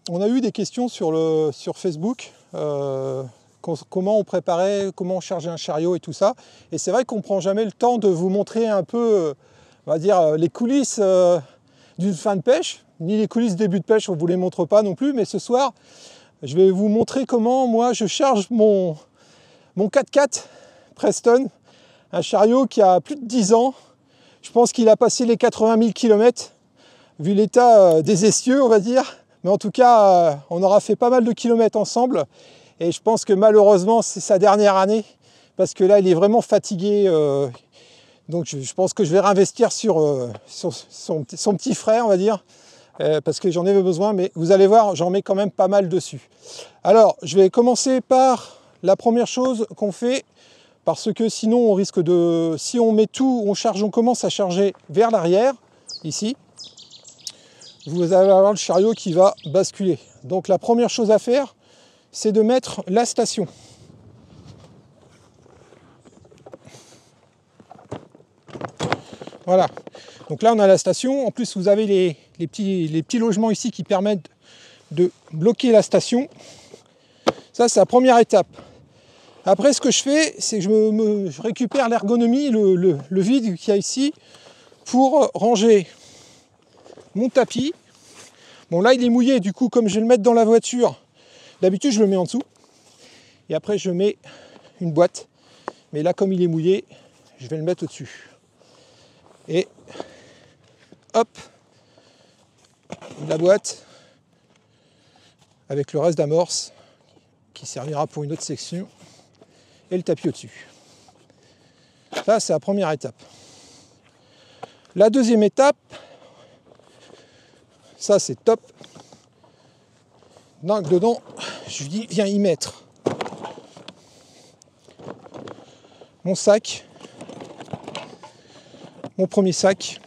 on a eu des questions sur Facebook, comment on préparait, comment on chargeait un chariot et tout ça. Et c'est vrai qu'on ne prend jamais le temps de vous montrer un peu, on va dire, les coulisses d'une fin de pêche, ni les coulisses début de pêche, on ne vous les montre pas non plus. Mais ce soir, je vais vous montrer comment moi je charge mon 4x4 Preston, un chariot qui a plus de 10 ans. Je pense qu'il a passé les 80 000 km, vu l'état des essieux, on va dire. Mais en tout cas, on aura fait pas mal de kilomètres ensemble. Et je pense que malheureusement, c'est sa dernière année. Parce que là, il est vraiment fatigué. Donc je pense que je vais réinvestir sur son petit frère, on va dire. Parce que j'en ai besoin. Mais vous allez voir, j'en mets quand même pas mal dessus. Alors, je vais commencer par la première chose qu'on fait. Parce que sinon, on risque de... Si on met tout, on commence à charger vers l'arrière, ici. Vous allez avoir le chariot qui va basculer. Donc la première chose à faire, c'est de mettre la station. Voilà. Donc là, on a la station. En plus, vous avez les petits logements ici qui permettent de bloquer la station. Ça, c'est la première étape. Après, ce que je fais, c'est que je récupère l'ergonomie, le vide qu'il y a ici, pour ranger mon tapis. Bon, là, il est mouillé, du coup, comme je vais le mettre dans la voiture, d'habitude, je le mets en dessous. Et après, je mets une boîte. Mais là, comme il est mouillé, je vais le mettre au-dessus. Et hop, la boîte avec le reste d'amorce qui servira pour une autre section et le tapis au-dessus. Ça, c'est la première étape. La deuxième étape, ça c'est top. Donc dedans, je lui dis, viens y mettre mon sac, mon premier sac.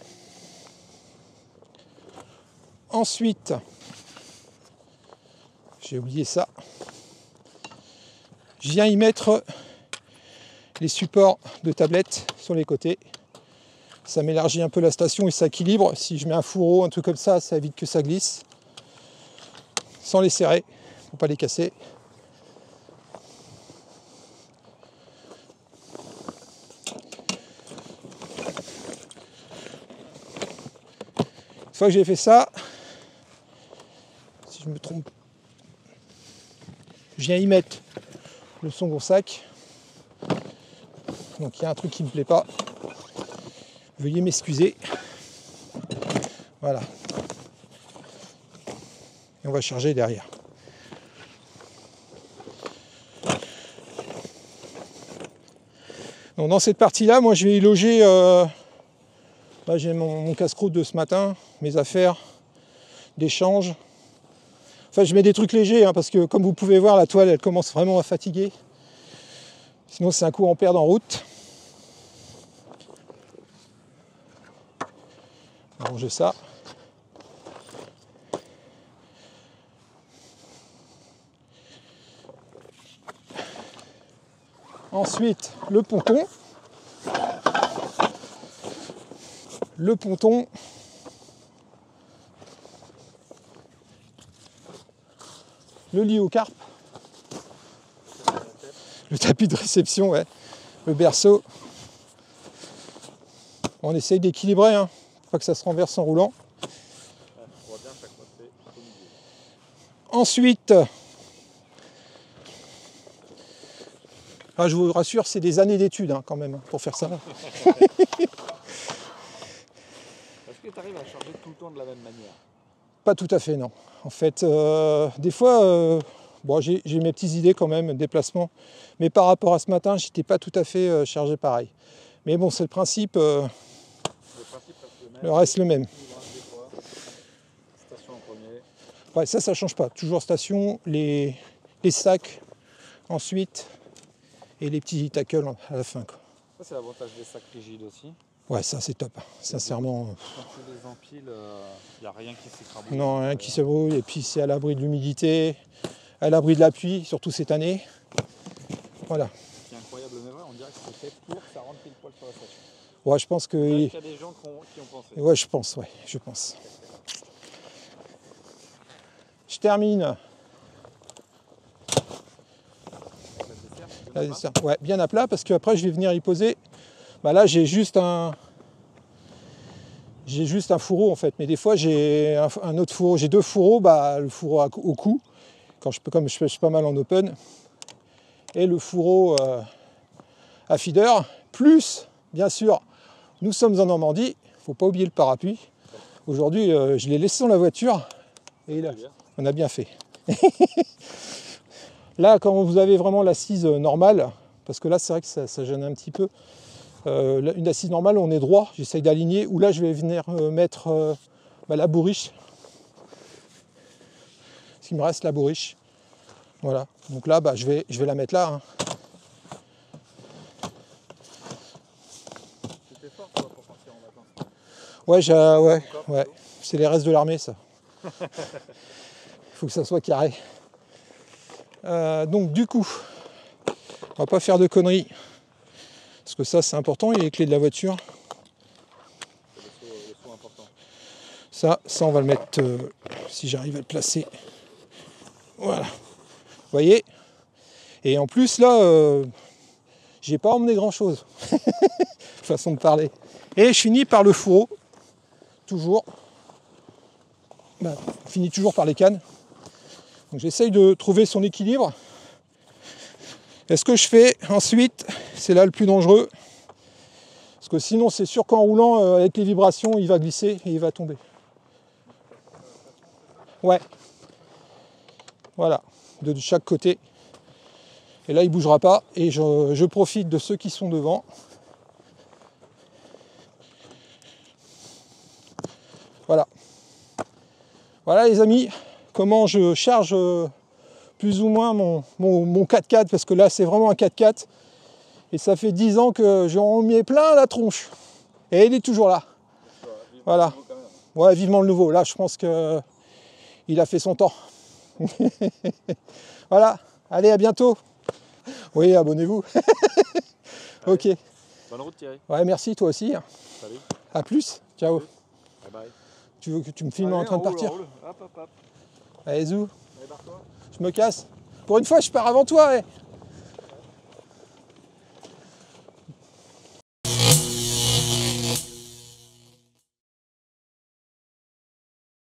Ensuite, j'ai oublié ça. Je viens y mettre les supports de tablette sur les côtés. Ça m'élargit un peu la station et ça équilibre. Si je mets un fourreau, un truc comme ça, ça évite que ça glisse. Sans les serrer, pour pas les casser. Une fois que j'ai fait ça, si je me trompe, je viens y mettre le second sac. Donc il y a un truc qui ne me plaît pas. Veuillez m'excuser. Voilà. Et on va charger derrière. Donc dans cette partie-là, moi je vais y loger... j'ai mon casse-croûte de ce matin, mes affaires d'échange. Enfin, je mets des trucs légers, hein, parce que comme vous pouvez voir, la toile, elle commence vraiment à fatiguer. Sinon, c'est un coup en perdre en route. On va ranger ça. Ensuite, le ponton. Le ponton. Le lit aux carpes. Le tapis de réception, ouais. Le berceau. On essaye d'équilibrer, hein, pour pas que ça se renverse en roulant. Ensuite, je vous rassure, c'est des années d'études, hein, quand même, pour faire ça. Est-ce que tu arrives à charger tout le temps de la même manière? Pas tout à fait, non. En fait, des fois, j'ai mes petites idées quand même, déplacement. Mais par rapport à ce matin, j'étais pas tout à fait chargé pareil. Mais bon, c'est le principe. Le reste le même. Station en premier. Ouais, ça change pas. Toujours station, les sacs ensuite et les petits tackles à la fin, quoi. Ça, c'est l'avantage des sacs rigides aussi. Ouais, ça c'est top. Sincèrement. Quand tu les empiles, il n'y a rien qui s'écrabouille. Non, rien qui s'ébrouille. Et puis c'est à l'abri de l'humidité, à l'abri de la pluie, surtout cette année. Voilà. Ce qui est incroyable, mais vrai, on dirait que c'est fait pour que ça rentre pile poil sur la station. Ouais, je pense que. Il y a des gens qui ont pensé. Ouais, je pense. Je termine. La dessert, Ouais, bien à plat parce qu'après je vais venir y poser. Bah là j'ai juste un fourreau en fait, mais des fois j'ai un autre fourreau. J'ai deux fourreaux, bah, le fourreau au cou, comme je fais pas mal en open, et le fourreau à feeder, plus bien sûr nous sommes en Normandie, faut pas oublier le parapluie. Aujourd'hui je l'ai laissé dans la voiture et là, on a bien fait. Là quand vous avez vraiment l'assise normale, parce que là c'est vrai que ça gêne un petit peu, une assise normale on est droit, j'essaye d'aligner, ou là je vais venir mettre la bourriche, s'il me reste la bourriche, voilà, donc là bah, je vais la mettre là, hein. c'était fort toi, pour partir en vacances. Ouais, c'est les restes de l'armée ça. Il faut que ça soit carré. Donc du coup, on va pas faire de conneries, parce que ça c'est important, il y a les clés de la voiture. C'est le saut important. Ça on va le mettre, si j'arrive à le placer. Voilà. Vous voyez? Et en plus là, j'ai pas emmené grand chose. Façon de parler. Et je finis par le fourreau. Toujours. Bah, on finit toujours par les cannes. Donc j'essaye de trouver son équilibre. Et ce que je fais ensuite, c'est là le plus dangereux. Parce que sinon c'est sûr qu'en roulant, avec les vibrations, il va glisser et il va tomber. Ouais. Voilà. De chaque côté. Et là il ne bougera pas. Et je profite de ceux qui sont devant. Voilà. Voilà les amis, comment je charge plus ou moins mon 4x4, parce que là c'est vraiment un 4x4. Et ça fait 10 ans que j'en mets plein la tronche. Et il est toujours là. Voilà. Ouais, vivement le nouveau. Là je pense que il a fait son temps. Voilà. Allez, à bientôt. Oui, abonnez-vous. Ok. Bonne route Thierry. Ouais, merci toi aussi. Salut. À plus. Ciao. Bye bye. Tu veux que tu me filmes en train de partir? Roule. Hop. Allez, zou. Allez, barre-toi. Je me casse. Pour une fois, je pars avant toi. Ouais.